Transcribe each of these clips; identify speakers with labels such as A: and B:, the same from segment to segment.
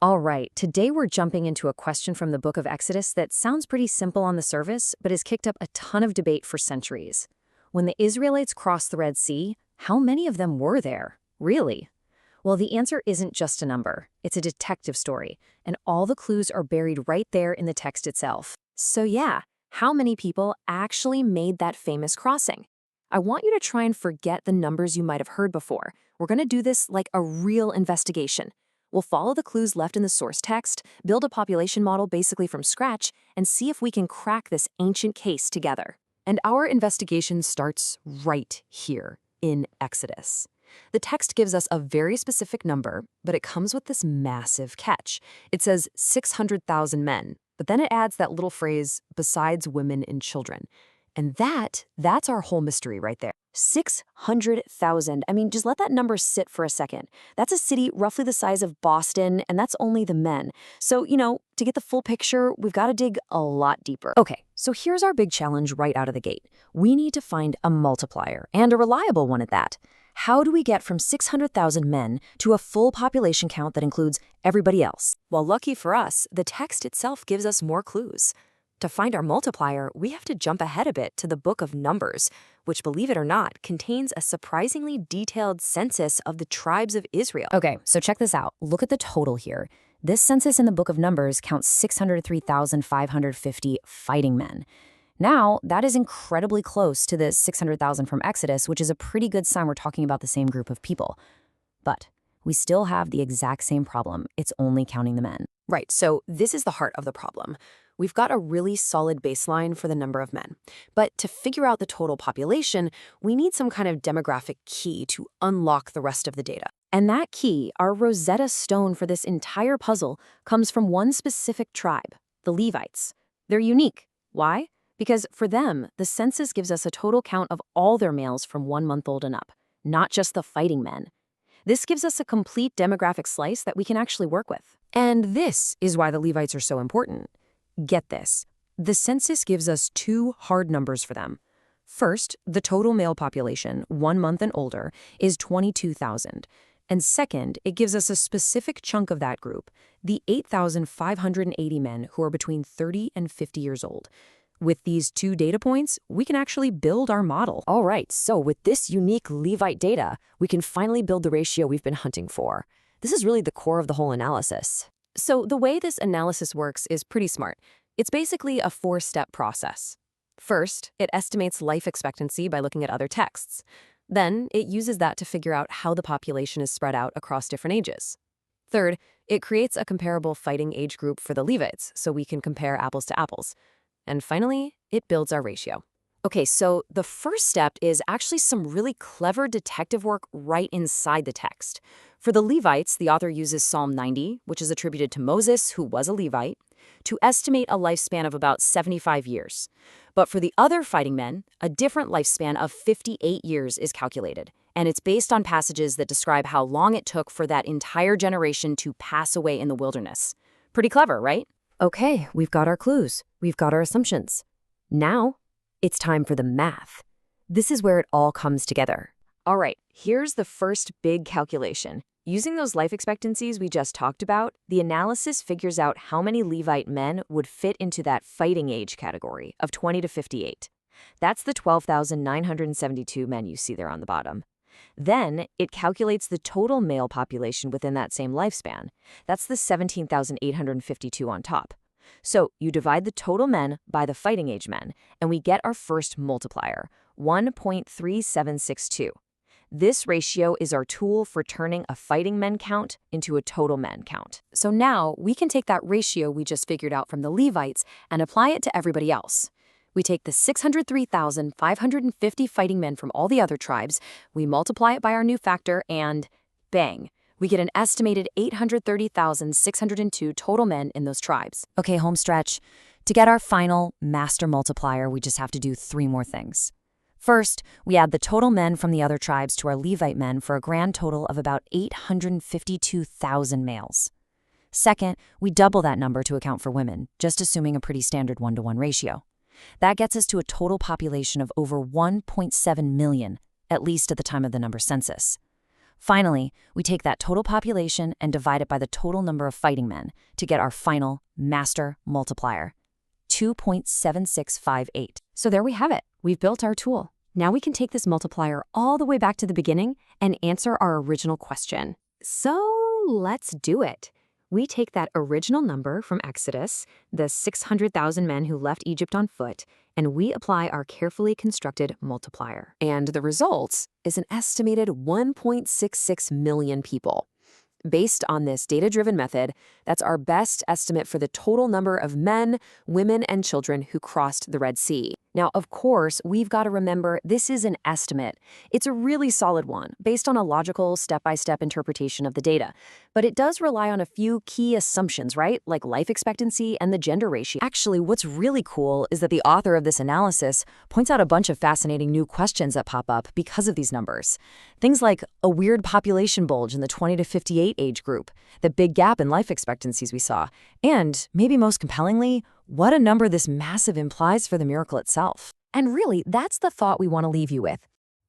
A: All right, today we're jumping into a question from the book of Exodus that sounds pretty simple on the surface, but has kicked up a ton of debate for centuries. When the Israelites crossed the Red Sea, how many of them were there? Really? Well, the answer isn't just a number. It's a detective story, and all the clues are buried right there in the text itself. So yeah, how many people actually made that famous crossing? I want you to try and forget the numbers you might have heard before. We're going to do this like a real investigation. We'll follow the clues left in the source text, build a population model basically from scratch, and see if we can crack this ancient case together. And our investigation starts right here in Exodus. The text gives us a very specific number, but it comes with this massive catch. It says 600,000 men, but then it adds that little phrase, besides women and children. And that's our whole mystery right there. 600,000. I mean, just let that number sit for a second. That's a city roughly the size of Boston, and that's only the men. So, to get the full picture, we've got to dig a lot deeper. Okay, so here's our big challenge right out of the gate. We need to find a multiplier, and a reliable one at that. How do we get from 600,000 men to a full population count that includes everybody else? Well, lucky for us, the text itself gives us more clues. To find our multiplier, we have to jump ahead a bit to the book of Numbers, which, believe it or not, contains a surprisingly detailed census of the tribes of Israel. Okay, so check this out. Look at the total here. This census in the book of Numbers counts 603,550 fighting men. Now, that is incredibly close to the 600,000 from Exodus, which is a pretty good sign we're talking about the same group of people. But we still have the exact same problem. It's only counting the men. Right, so this is the heart of the problem. We've got a really solid baseline for the number of men. But to figure out the total population, we need some kind of demographic key to unlock the rest of the data. And that key, our Rosetta Stone for this entire puzzle, comes from one specific tribe, the Levites. They're unique. Why? Because for them, the census gives us a total count of all their males from 1 month old and up, not just the fighting men. This gives us a complete demographic slice that we can actually work with. And this is why the Levites are so important. Get this. The census gives us two hard numbers for them. First, the total male population, 1 month and older, is 22,000. And second, it gives us a specific chunk of that group, the 8,580 men who are between 30 and 50 years old. With these two data points, we can actually build our model. All right, so with this unique Levite data, we can finally build the ratio we've been hunting for. This is really the core of the whole analysis. So the way this analysis works is pretty smart. It's basically a 4-step process. First, it estimates life expectancy by looking at other texts. Then, it uses that to figure out how the population is spread out across different ages. Third, it creates a comparable fighting age group for the Levites, so we can compare apples to apples. And finally, it builds our ratio. Okay, so the first step is actually some really clever detective work right inside the text. For the Levites, the author uses Psalm 90, which is attributed to Moses, who was a Levite, to estimate a lifespan of about 75 years. But for the other fighting men, a different lifespan of 58 years is calculated, and it's based on passages that describe how long it took for that entire generation to pass away in the wilderness. Pretty clever, right? Okay, we've got our clues. We've got our assumptions. Now, it's time for the math. This is where it all comes together. All right, here's the first big calculation. Using those life expectancies we just talked about, the analysis figures out how many Levite men would fit into that fighting age category of 20 to 58. That's the 12,972 men you see there on the bottom. Then, it calculates the total male population within that same lifespan. That's the 17,852 on top. So, you divide the total men by the fighting age men, and we get our first multiplier, 1.3762. This ratio is our tool for turning a fighting men count into a total men count. So now, we can take that ratio we just figured out from the Levites and apply it to everybody else. We take the 603,550 fighting men from all the other tribes, we multiply it by our new factor, and bang! We get an estimated 830,602 total men in those tribes. Okay, home stretch. To get our final master multiplier, we just have to do 3 more things. First, we add the total men from the other tribes to our Levite men for a grand total of about 852,000 males. Second, we double that number to account for women, just assuming a pretty standard 1-to-1 ratio. That gets us to a total population of over 1.7 million, at least at the time of the number census. Finally, we take that total population and divide it by the total number of fighting men to get our final master multiplier, 2.7658. So there we have it. We've built our tool. Now we can take this multiplier all the way back to the beginning and answer our original question. So let's do it. We take that original number from Exodus, the 600,000 men who left Egypt on foot, and we apply our carefully constructed multiplier. And the result is an estimated 1.66 million people. Based on this data-driven method, that's our best estimate for the total number of men, women, and children who crossed the Red Sea. Now, of course, we've got to remember this is an estimate. It's a really solid one, based on a logical, step-by-step interpretation of the data. But it does rely on a few key assumptions, right? Like life expectancy and the gender ratio. Actually, what's really cool is that the author of this analysis points out a bunch of fascinating new questions that pop up because of these numbers. Things like a weird population bulge in the 20 to 58 age group, the big gap in life expectancies we saw, and, maybe most compellingly, what a number this massive implies for the miracle itself. And really, that's the thought we want to leave you with.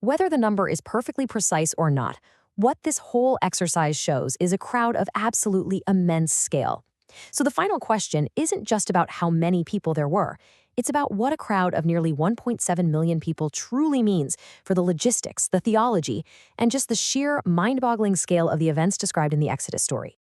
A: Whether the number is perfectly precise or not, what this whole exercise shows is a crowd of absolutely immense scale. So the final question isn't just about how many people there were. It's about what a crowd of nearly 1.7 million people truly means for the logistics, the theology, and just the sheer mind-boggling scale of the events described in the Exodus story.